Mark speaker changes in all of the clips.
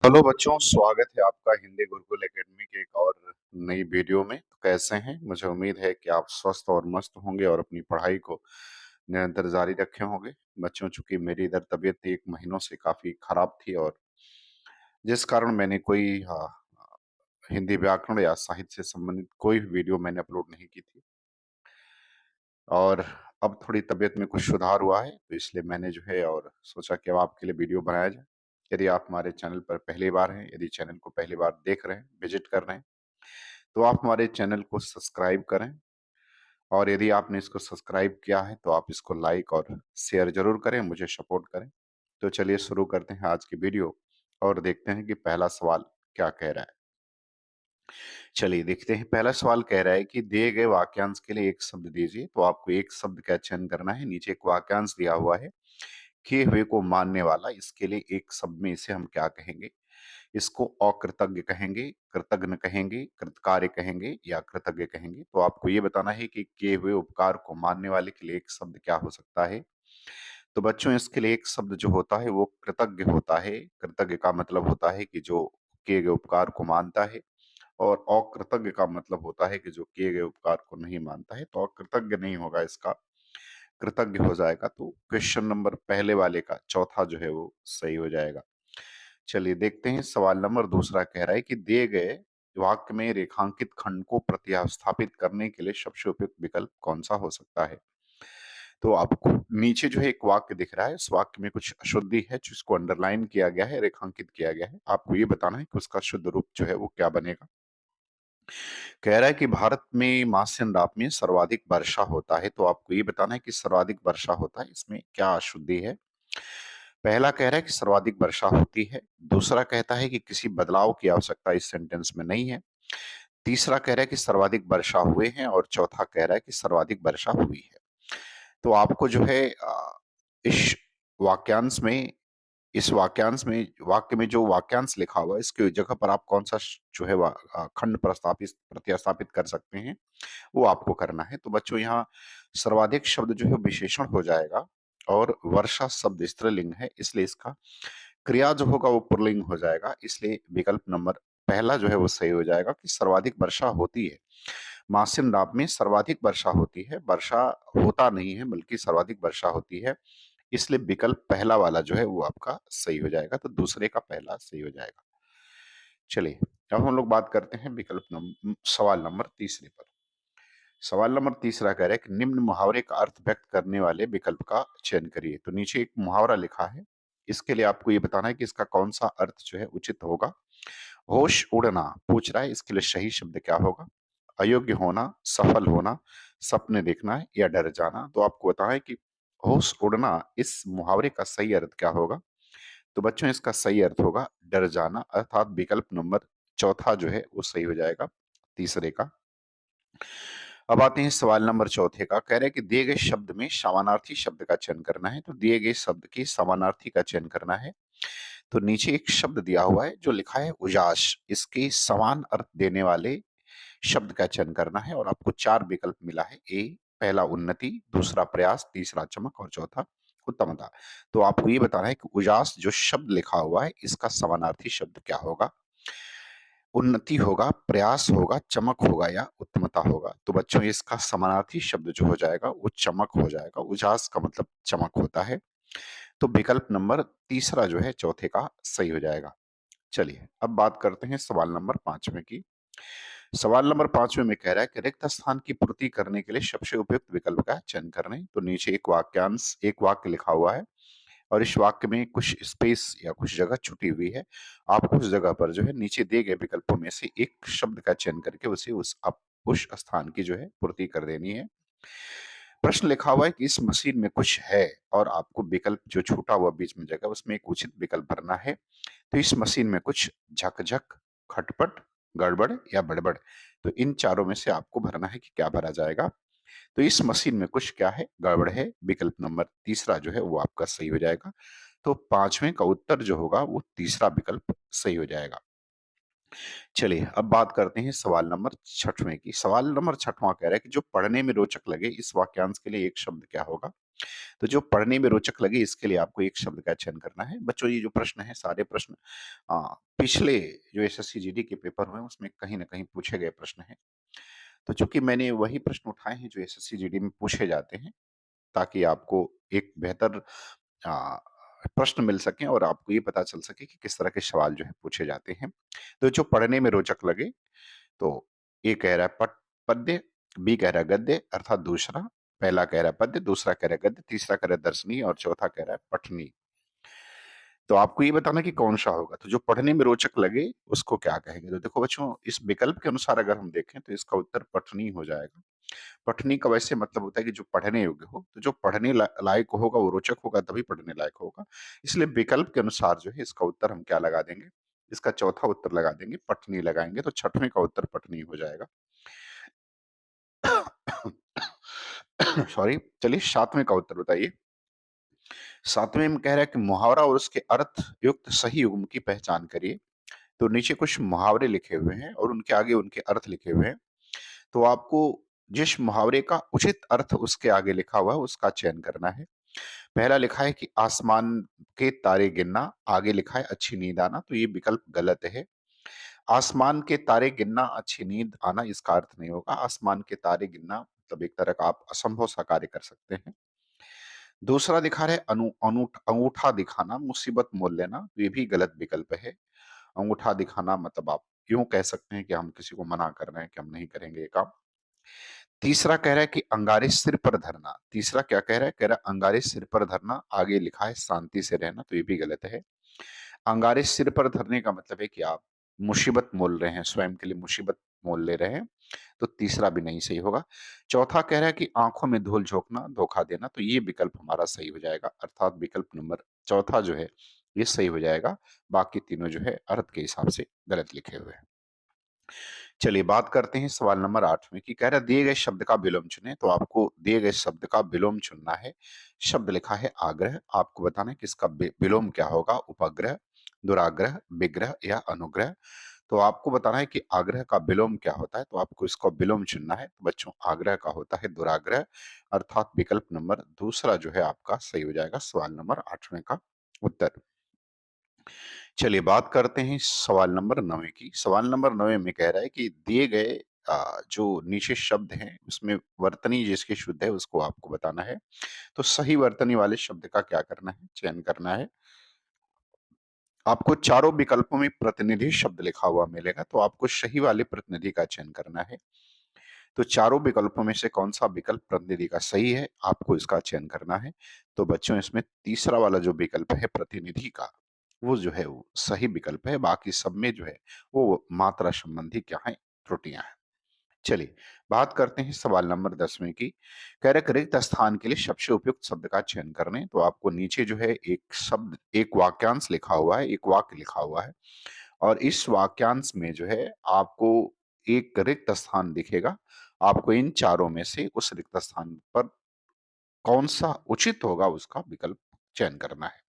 Speaker 1: Hello बच्चों, स्वागत है आपका हिंदी गुरुकुल एकेडमी के एक और नई वीडियो में। तो कैसे हैं? मुझे उम्मीद है कि आप स्वस्थ और मस्त होंगे और अपनी पढ़ाई को निरंतर जारी रखे होंगे। बच्चों, चूंकि मेरी इधर तबीयत 1 महीनों से काफी खराब थी और जिस कारण मैंने कोई हिंदी व्याकरण या साहित्य से संबंधित कोई भी वीडियो मैंने अपलोड नहीं की थी। और अब थोड़ी तबीयत में कुछ सुधार हुआ है, तो इसलिए मैंने जो है और सोचा कि अब आपके लिए वीडियो बनाया जाए। यदि आप हमारे चैनल पर पहली बार हैं, यदि चैनल को पहली बार देख रहे हैं, विजिट कर रहे हैं, तो आप हमारे चैनल को सब्सक्राइब करें। और यदि आपने इसको सब्सक्राइब किया है तो आप इसको लाइक और शेयर जरूर करें, मुझे सपोर्ट करें। तो चलिए शुरू करते हैं आज की वीडियो और देखते हैं कि पहला सवाल क्या कह रहा है। चलिए देखते हैं। पहला सवाल कह रहा है कि दिए गए वाक्यांश के लिए एक शब्द दीजिए। तो आपको एक शब्द का चयन करना है। नीचे एक वाक्यांश दिया हुआ है, किए हुए को मानने वाला। इसके लिए एक शब्द में इसे हम क्या कहेंगे? इसको अकृतज्ञ कहेंगे, कृतज्ञ कहेंगे, कृतकार्य कहेंगे या कृतज्ञ कहेंगे। तो आपको ये बताना है कि किए हुए उपकार को मानने वाले के लिए एक शब्द क्या हो सकता है। तो बच्चों, इसके लिए एक शब्द जो होता है वो कृतज्ञ होता है। कृतज्ञ का मतलब होता है कि जो किए गए उपकार को मानता है, और अकृतज्ञ का मतलब होता है कि जो किए गए उपकार को नहीं मानता है। तो अकृतज्ञ नहीं होगा, इसका कृतज्ञ हो जाएगा। तो क्वेश्चन नंबर पहले वाले का चौथा जो है वो सही हो जाएगा। चलिए देखते हैं। सवाल नंबर दूसरा कह रहा है कि दिए गए वाक्य में रेखांकित खंड को प्रतिस्थापित करने के लिए सबसे उपयुक्त विकल्प कौन सा हो सकता है। तो आपको नीचे जो है एक वाक्य दिख रहा है, उस वाक्य में कुछ अशुद्धि है जिसको अंडरलाइन किया गया है, रेखांकित किया गया है। आपको ये बताना है कि उसका शुद्ध रूप जो है वो क्या बनेगा। कह रहा है कि भारत में मानसून रात में सर्वाधिक वर्षा होता है। तो आपको ये बताना है कि सर्वाधिक वर्षा होता है, इसमें क्या अशुद्धि है। पहला कह रहा है कि सर्वाधिक वर्षा होती है। दूसरा कहता है कि किसी बदलाव की आवश्यकता इस सेंटेंस में नहीं है। तीसरा कह रहा है कि सर्वाधिक वर्षा हुए हैं, और चौथा कह रहा है कि सर्वाधिक वर्षा हुई है। तो आपको जो है इस वाक्यांश में इस वाक्यांश में वाक्य में जो वाक्यांश लिखा हुआ है, इसके जगह पर आप कौन सा जो है खंड प्रस्तापित प्रतिस्थापित कर सकते हैं, वो आपको करना है। तो बच्चों, यहाँ सर्वाधिक शब्द जो है विशेषण हो जाएगा, और वर्षा शब्द स्त्रीलिंग है, इसलिए इसका क्रिया जो होगा वो पुल्लिंग हो जाएगा। इसलिए विकल्प नंबर पहला जो है वो सही हो जाएगा कि सर्वाधिक वर्षा होती है। मासिन रात में सर्वाधिक वर्षा होती है, वर्षा होता नहीं है बल्कि सर्वाधिक वर्षा होती है। इसलिए विकल्प पहला वाला जो है वो आपका सही हो जाएगा। तो दूसरे का पहला सही हो जाएगा। चलिए अब हम लोग बात करते हैं सवाल नंबर तीसरे पर। सवाल नंबर तीसरा कह रहा है कि निम्न मुहावरे का अर्थ व्यक्त करने वाले विकल्प का चयन करिए। तो नीचे एक मुहावरा लिखा है, इसके लिए आपको ये बताना है कि इसका कौन सा अर्थ जो है उचित होगा। होश उड़ना पूछ रहा है, इसके लिए सही शब्द क्या होगा। अयोग्य होना, सफल होना, सपने देखना या डर जाना। तो आपको बताना है कि होश उड़ना इस मुहावरे का सही अर्थ क्या होगा। तो बच्चों, इसका सही अर्थ होगा डर जाना, अर्थात विकल्प नंबर चौथा जो है वो सही हो जाएगा तीसरे का। अब आते हैं सवाल नंबर चौथे का। कह रहे हैं कि दिए गए शब्द में समानार्थी शब्द का चयन करना है। तो दिए गए शब्द की समानार्थी का चयन करना है। तो नीचे एक शब्द दिया हुआ है जो लिखा है उजास, इसके समान अर्थ देने वाले शब्द का चयन करना है। और आपको 4 विकल्प मिला है। ए पहला उन्नति, दूसरा प्रयास, तीसरा चमक और चौथा उत्तमता। तो आपको ये बताना है कि उजास जो शब्द लिखा हुआ है, इसका समानार्थी शब्द क्या होगा। उन्नति होगा, प्रयास होगा, चमक होगा या उत्तमता होगा। तो बच्चों, इसका समानार्थी शब्द जो हो जाएगा वो चमक हो जाएगा। उजास का मतलब चमक होता है। तो विकल्प नंबर तीसरा जो है चौथे का सही हो जाएगा। चलिए अब बात करते हैं सवाल नंबर 5वें की। सवाल नंबर 5वें में कह रहा है कि रिक्त स्थान की पूर्ति करने के लिए सबसे उपयुक्त विकल्प का चयन करें। तो नीचे एक वाक्य लिखा हुआ है, और इस वाक्य में कुछ स्पेस या कुछ जगह छुटी हुई है। आपको उस जगह पर जो है नीचे दिए गए विकल्पों में से एक शब्द का चयन करके उसे उस स्थान की जो है पूर्ति कर देनी है। प्रश्न लिखा हुआ है कि इस मशीन में कुछ है, और आपको विकल्प जो छूटा हुआ बीच में जगह उसमें एक उचित विकल्प भरना है। तो इस मशीन में कुछ झकझक, खटपट, गड़बड़ या बड़बड़। तो इन चारों में से आपको भरना है कि क्या भरा जाएगा। तो इस मशीन में कुछ क्या है, गड़बड़ है। विकल्प नंबर तीसरा जो है वो आपका सही हो जाएगा। तो 5वें का उत्तर जो होगा वो तीसरा विकल्प सही हो जाएगा। चलिए अब बात करते हैं सवाल नंबर 6वें की। सवाल नंबर 6वां कह रहा है कि जो पढ़ने में रोचक लगे इस वाक्यांश के लिए एक शब्द क्या होगा। तो जो पढ़ने में रोचक लगे इसके लिए आपको एक शब्द का चयन करना है। बच्चों ये जो प्रश्न है सारे प्रश्न पिछले जो एसएससी जीडी के पेपर हुए हैं उसमें कहीं न कहीं पूछे गए प्रश्न हैं। तो चूँकि मैंने वही प्रश्न उठाए हैं जो एसएससी जीडी में पूछे जाते हैं ताकि आपको एक बेहतर अ, प्रश्न मिल सकें और आपको ये पता चल सके कि किस तरह के सवाल जो है पूछे जाते हैं। तो जो पढ़ने में रोचक लगे तो ए कह रहा है पद्य, बी कह रहा है गद्य अर्थात दूसरा, पहला कह रहा है पद्य, दूसरा कह रहा है गद्य, तीसरा कह रहा है दर्शनीय और चौथा कह रहा है पठनीय। तो आपको ये बताना कि कौन-सा होगा, तो जो पढ़ने में रोचक लगे उसको क्या कहेंगे? तो देखो बच्चों इस विकल्प के अनुसार अगर हम देखें तो इसका उत्तर पठनीय हो जाएगा। पठनीय का वैसे मतलब होता है कि जो पढ़ने योग्य हो, तो जो पढ़ने लायक होगा वो रोचक होगा तभी पढ़ने लायक होगा। इसलिए विकल्प के अनुसार जो है इसका उत्तर हम क्या लगा देंगे, इसका चौथा उत्तर लगा देंगे, पठनीय लगाएँगे तो छठवें का उत्तर पठनीय हो जाएगा। सॉरी, चलिए 7वें का उत्तर बताइए। 7वें में कह रहा है कि मुहावरा और उसके अर्थ युक्त सही युग्म की पहचान करिए। तो नीचे कुछ मुहावरे लिखे हुए हैं और उनके आगे उनके अर्थ लिखे हुए हैं। तो आपको जिस मुहावरे का उचित अर्थ उसके आगे लिखा हुआ है उसका चयन करना है। पहला लिखा है कि आसमान के तारे गिनना, आगे लिखा है अच्छी नींद आना, तो ये विकल्प गलत है। आसमान के तारे गिनना, अच्छी नींद आना इसका अर्थ नहीं होगा। आसमान के तारे गिनना मतलब एक तरह का आप असंभव सा कार्य कर सकते हैं। दूसरा दिखा रहा है अंगूठा दिखाना, मुसीबत मोल लेना, तो ये भी गलत विकल्प है। अंगूठा दिखाना मतलब आप यूँ कह सकते हैं कि हम किसी को मना कर रहे हैं कि हम नहीं करेंगे ये काम। तीसरा कह रहा है कि अंगारे सिर पर धरना, तीसरा क्या कह रहा है? कह रहा है अंगारे सिर पर धरना, आगे लिखा है शांति से रहना, तो ये भी गलत है। अंगारे सिर पर धरने का मतलब है कि आप मुसीबत मोल रहे हैं, स्वयं के लिए मुसीबत मोल ले रहे हैं, तो तीसरा भी नहीं सही होगा। चौथा कह रहा है कि आँखों में धूल झोंकना, धोखा देना, तो ये विकल्प हमारा सही हो जाएगा, अर्थात विकल्प नंबर चौथा जो है, ये सही हो जाएगा। बाकी तीनों जो है अर्थ के हिसाब से गलत लिखे हुए हैं। चलिए बात करते हैं सवाल नंबर 8 में कि कह रहा है दिए गए शब्द का विलोम चुनें, तो आपको दिए गए शब्द का विलोम चुनना है। शब्द लिखा है आग्रह, आपको बताना है कि इसका विलोम क्या होगा, उपग्रह, दुराग्रह, विग्रह या अनुग्रह। तो आपको बताना है कि आग्रह का विलोम क्या होता है, तो आपको इसका विलोम चुनना है। तो बच्चों आग्रह का होता है दुराग्रह, अर्थात विकल्प नंबर दूसरा जो है आपका सही हो जाएगा सवाल नंबर 8वें का उत्तर। चलिए बात करते हैं सवाल नंबर 9 की। सवाल नंबर 9 में कह रहा है कि दिए गए जो नीचे शब्द हैं उसमें वर्तनी जिसकी शुद्ध है उसको आपको बताना है। तो सही वर्तनी वाले शब्द का क्या करना है? चयन करना है। आपको चारों विकल्पों में प्रतिनिधि शब्द लिखा हुआ मिलेगा, तो आपको सही वाले प्रतिनिधि का चयन करना है। तो चारों विकल्पों में से कौन-सा विकल्प प्रतिनिधि का सही है, आपको इसका चयन करना है। तो बच्चों इसमें तीसरा वाला जो विकल्प है प्रतिनिधि का, वो जो है वो सही विकल्प है, बाकी सब में जो है वो मात्रा संबंधी क्या है, त्रुटियाँ हैं। चलिए, बात करते हैं सवाल नंबर 10वें की। कह रहा है कि रिक्त स्थान के लिए सबसे उपयुक्त शब्द का चयन करने, तो आपको नीचे जो है एक शब्द, एक वाक्यांश लिखा हुआ है, एक वाक्य लिखा हुआ है और इस वाक्यांश में जो है आपको एक रिक्त स्थान दिखेगा। आपको इन चारों में से उस रिक्त स्थान पर कौन-सा उचित होगा उसका विकल्प चयन करना है।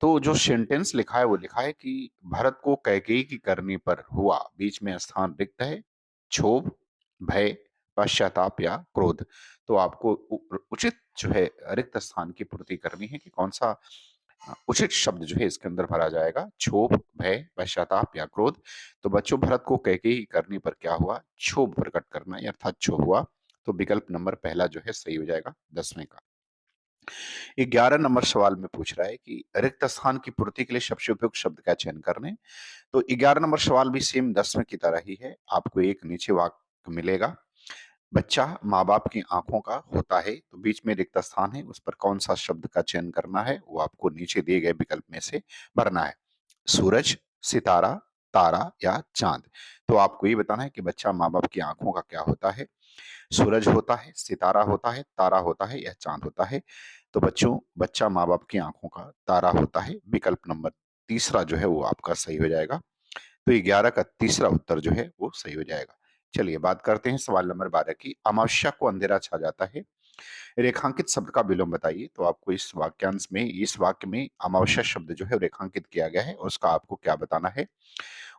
Speaker 1: तो जो सेंटेंस लिखा है वो लिखा है कि भरत को कैकेयी की करनी पर हुआ, बीच में स्थान रिक्त है, क्षोभ, भय, पश्चाताप या क्रोध। तो आपको उचित जो है रिक्त स्थान की पूर्ति करनी है कि कौन-सा उचित शब्द जो है इसके अंदर भरा जाएगा, क्षोभ, भय, पश्चाताप या क्रोध। तो बच्चों भरत को कैकेयी की करनी पर क्या हुआ? क्षोभ प्रकट करना अर्थात क्षोभ हुआ। तो विकल्प नंबर पहला जो है सही हो जाएगा 10वें का। 11 नंबर सवाल में पूछ रहा है कि रिक्त स्थान की पूर्ति के लिए सबसे उपयुक्त शब्द का चयन करने। तो 11 नंबर सवाल भी सेम 10वें की तरह ही है। आपको एक नीचे वाक्य मिलेगा। बच्चा माँ-बाप की आँखों का होता है, तो बीच में रिक्त स्थान है, उस पर कौन-सा शब्द का चयन करना है, वो आपको नीचे दिए गए विकल्प में से भरना है। सूरज, सितारा, तारा या चाँद। तो आपको ये बताना है कि बच्चा माँ-बाप की आँखों का क्या होता है? सूरज होता है, सितारा होता है, तारा होता है या चाँद होता है। तो बच्चों, बच्चा माँ-बाप की आँखों का तारा होता है। विकल्प नंबर तीसरा जो है वो आपका सही हो जाएगा। तो 11 का तीसरा उत्तर जो है वो सही हो जाएगा। चलिए बात करते हैं सवाल नंबर 12 की। अमावस्या को अंधेरा छा जाता है, रेखांकित शब्द का विलोम बताइए। तो आपको इस वाक्यांश में, इस वाक्य में अमावस्या शब्द जो है रेखांकित किया गया है और उसका आपको क्या बताना है?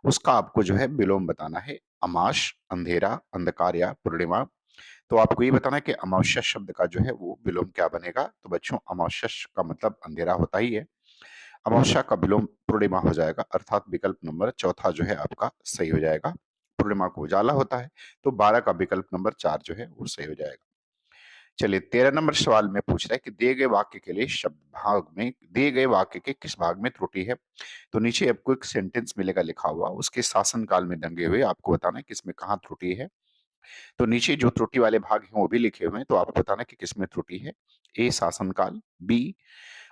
Speaker 1: उसका आपको जो है विलोम बताना है। अमास, अंधेरा, अंधकार या पूर्णिमा। तो आपको ये बताना है कि अमावस्या शब्द का जो है वो विलोम क्या बनेगा। तो बच्चों अमावस्या का मतलब अंधेरा होता ही है। अमावस्या का विलोम पूर्णिमा हो जाएगा, अर्थात विकल्प नंबर चौथा जो है आपका सही हो जाएगा। पूर्णिमा को उजाला होता है, तो 12 का विकल्प नंबर 4 जो है वो सही हो जाएगा। चलिए 13 नंबर सवाल में पूछ रहा है कि दिए गए वाक्य के लिए शब्द भाग में दिए गए वाक्य के किस भाग में त्रुटि है। तो नीचे आपको एक सेंटेंस मिलेगा लिखा हुआ, उसके शासन काल में दंगे हुए आपको बताना है किसमें कहाँ त्रुटि है। तो नीचे जो त्रुटि वाले भाग हैं वो भी लिखे हुए हैं, तो आपको बताना कि किसमें त्रुटि है। ए शासनकाल, बी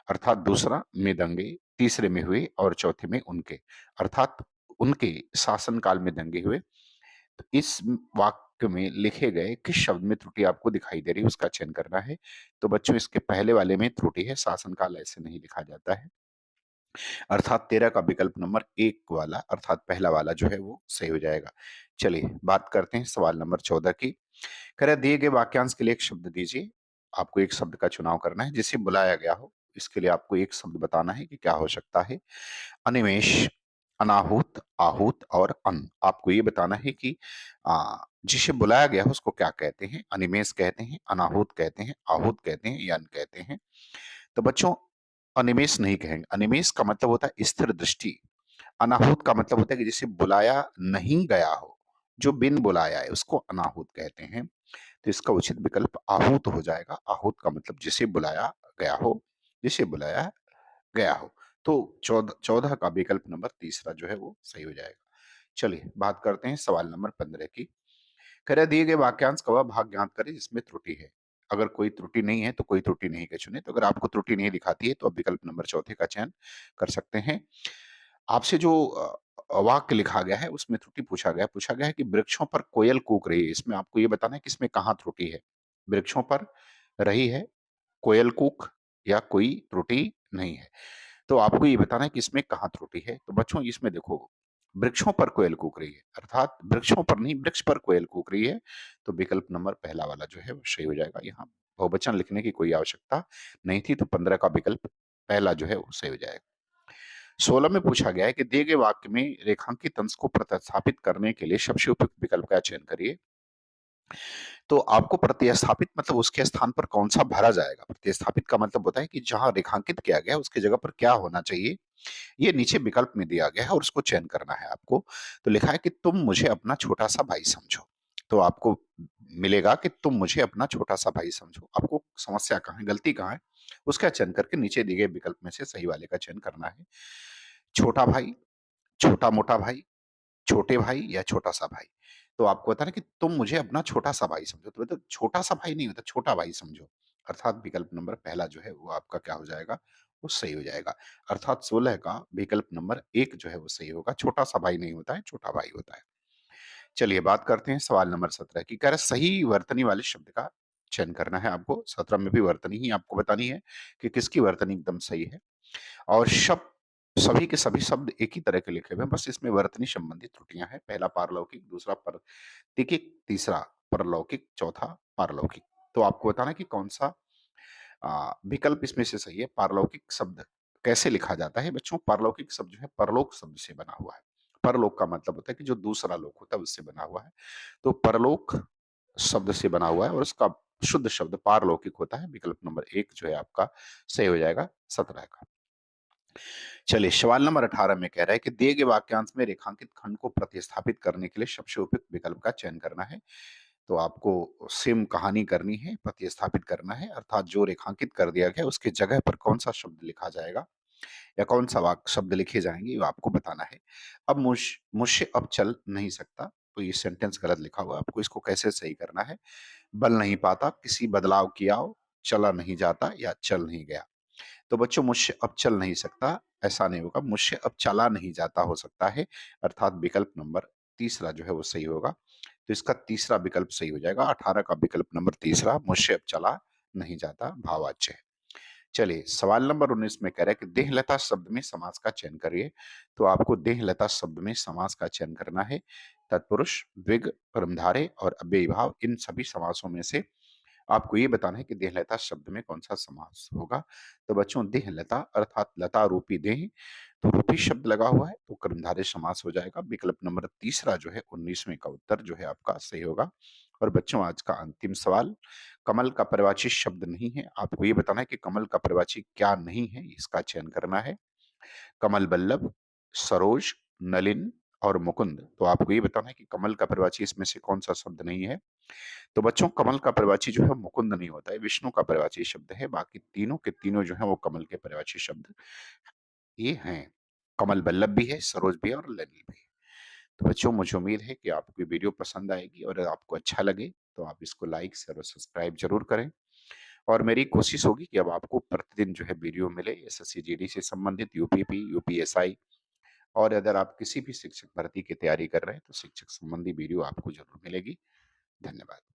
Speaker 1: अर्थात दूसरा में दंगे, तीसरे में हुए और चौथे में उनके, अर्थात उनके शासनकाल में दंगे हुए। तो इस वाक्य में लिखे गए किस शब्द में त्रुटि आपको दिखाई दे रही है उसका चयन करना है। तो बच्चों इसके पहले वाले में त्रुटि है, शासनकाल ऐसे नहीं लिखा जाता है, अर्थात 13 का विकल्प नंबर 1 वाला अर्थात पहला वाला जो है वो सही हो जाएगा। चलिए बात करते हैं सवाल नंबर 14 की। कह रहा है दिए गए वाक्यांश के लिए एक शब्द दीजिए। आपको एक शब्द का चुनाव करना है जिसे बुलाया गया हो। इसके लिए आपको एक शब्द बताना है कि क्या हो सकता है। अनिमेष, अनाहूत, आहूत और अन। आपको ये बताना है कि जिसे बुलाया गया है उसको क्या कहते हैं। अनिमेष कहते हैं, अनाहूत कहते हैं, आहूत कहते हैं या अन कहते हैं। तो बच्चों अनिमेष नहीं कहेंगे। अनिमेष का मतलब होता है स्थिर दृष्टि। अनाहूत का मतलब होता है कि जिसे बुलाया नहीं गया हो, जो बिन बुलाया है उसको अनाहूत कहते हैं। तो इसका उचित विकल्प आहूत हो जाएगा। आहूत का मतलब जिसे बुलाया गया हो, जिसे बुलाया गया हो। तो 14 का विकल्प नंबर तीसरा जो है वो सही हो जाएगा। चलिए बात करते हैं सवाल नंबर 15 की। कह रहा है दिए गए वाक्यांश का वह भाग ज्ञात करें जिसमें त्रुटि है। अगर कोई त्रुटि नहीं है तो कोई त्रुटि नहीं के चुने। तो अगर आपको त्रुटि नहीं दिखाती है तो आप विकल्प नंबर चौथे का चयन कर सकते हैं। आपसे जो वाक्य लिखा गया है उसमें त्रुटि पूछा गया है कि वृक्षों पर कोयल कूक रही है। इसमें आपको ये बताना है कि इसमें कहाँ त्रुटि है। वृक्षों पर रही है कोयल कूक या कोई त्रुटि नहीं है। तो आपको ये बताना है कि इसमें कहाँ त्रुटि है। तो बच्चों इसमें देखो वृक्षों पर कोयल कूक रही है, अर्थात वृक्षों पर नहीं वृक्ष पर कोयल कूक रही है। तो विकल्प नंबर पहला वाला जो है वो सही हो जाएगा। यहाँ बहुवचन लिखने की कोई आवश्यकता नहीं थी, तो 15 का विकल्प पहला जो है वो सही हो जाएगा। 16 में पूछा गया है कि दिए गए वाक्य में रेखांकित अंश को प्रतिस्थापित करने के लिए सबसे उपयुक्त विकल्प का चयन करिए। तो आपको प्रतिस्थापित मतलब उसके स्थान पर कौन सा भरा जाएगा। प्रतिस्थापित का मतलब होता है कि जहां रेखांकित किया गया है उसकी जगह पर क्या होना चाहिए। ये नीचे विकल्प में दिया गया है और उसको चयन करना है आपको। तो लिखा है कि तुम मुझे अपना छोटा सा भाई समझो। तो आपको मिलेगा कि तुम मुझे अपना छोटा सा भाई समझो। आपको समस्या कहाँ है, गलती कहाँ है, उसका चयन करके नीचे दिए गए विकल्प में से सही वाले का चयन करना है। छोटा भाई, छोटा मोटा भाई, छोटे भाई या छोटा सा भाई। तो आपको बता रहे कि तुम मुझे अपना छोटा सा भाई समझो। तो मतलब छोटा सा भाई नहीं होता, छोटा भाई समझो। अर्थात विकल्प नंबर पहला जो है वो आपका क्या हो जाएगा, वो सही हो जाएगा। अर्थात 16 का विकल्प नंबर 1 जो है वो सही होगा। छोटा सा भाई नहीं होता है, छोटा भाई होता है। चलिए बात करते हैं सवाल नंबर 17 की। कह रहा है सही वर्तनी वाले शब्द का चयन करना है आपको। 17 में भी वर्तनी ही आपको बतानी है कि किसकी वर्तनी एकदम सही है। और शब्द सभी के सभी शब्द एक ही तरह के लिखे हुए हैं, बस इसमें वर्तनी संबंधी त्रुटियां हैं। पहला पारलौकिक, दूसरा प्रतीकिक, तीसरा परलौकिक, चौथा पारलौकिक। तो आपको बताना है कि कौन सा विकल्प इसमें से सही है। पारलौकिक शब्द कैसे लिखा जाता है बच्चों। पारलौकिक शब्द जो है परलोक शब्द से बना हुआ है। परलोक का मतलब होता है कि जो दूसरा लोक होता है उससे बना हुआ है। तो परलोक शब्द से बना हुआ है और उसका शुद्ध शब्द पारलौकिक होता है। विकल्प नंबर 1 जो है आपका सही हो जाएगा 17 का। चलिए सवाल नंबर 18 में कह रहा है कि दिए गए वाक्यांश में रेखांकित खंड को प्रतिस्थापित करने के लिए सबसे उपयुक्त विकल्प का चयन करना है। तो आपको सेम कहानी करनी है, प्रतिस्थापित करना है, अर्थात जो रेखांकित कर दिया गया उसके जगह पर कौन सा शब्द लिखा जाएगा या कौन सा वाक्य शब्द लिखे जाएंगे वो आपको बताना है। अब मुझसे अब चल नहीं सकता, तो ये सेंटेंस गलत लिखा हुआ है। आपको इसको कैसे सही करना है। बल नहीं पाता, किसी बदलाव किया हो, चला नहीं जाता या चल नहीं गया। तो बच्चों मुझसे अब चल नहीं सकता ऐसा नहीं होगा, मुझसे अब चला नहीं जाता हो सकता है, अर्थात विकल्प नंबर तीसरा जो है वो सही होगा। तो इसका तीसरा विकल्प सही हो जाएगा। 18 का विकल्प नंबर तीसरा मुझसे अब चला नहीं जाता भाववाच्य है। चलिए सवाल नंबर 19 में कह रहा है कि देहलता शब्द में समास का चयन करिए। तो आपको देहलता शब्द में समास का चयन करना है। तत्पुरुष, द्विग, परमधारे और अव्ययीभाव, इन सभी समासों में से आपको ये बताना है कि देहलता शब्द में कौन सा समास होगा। तो बच्चों देहलता अर्थात लता रूपी देह, तो रूपी शब्द लगा हुआ है तो कर्मधारय समास हो जाएगा। विकल्प नंबर तीसरा जो है 19वें का उत्तर जो है आपका सही होगा। और बच्चों आज का अंतिम सवाल, कमल का परिवाची शब्द नहीं है, आपको ये बताना है कि कमल का परिवाची क्या नहीं है, इसका चयन करना है। कमल बल्लभ, सरोज, नलिन और मुकुंद। तो आपको ये बताना है कि कमल का परिवाची इसमें से कौन-सा शब्द नहीं है। तो बच्चों कमल का परिवाची जो है मुकुंद नहीं होता है, विष्णु का परिवाची शब्द है। बाकी तीनों के तीनों जो हैं वो कमल के परिवाची शब्द ये हैं। कमल बल्लभ भी है, सरोज भी है और नलिनी भी है। तो बच्चों मुझे उम्मीद है कि आपको ये वीडियो पसंद आएगी और अगर आपको अच्छा लगे तो आप इसको लाइक, शेयर और सब्सक्राइब ज़रूर करें। और मेरी कोशिश होगी कि अब आपको प्रतिदिन जो है वीडियो मिले एसएससी जीडी से संबंधित, यूपीपी, यूपीएसआई और अगर आप किसी भी शिक्षक भर्ती की तैयारी कर रहे हैं तो शिक्षक संबंधी वीडियो आपको ज़रूर मिलेगी। धन्यवाद।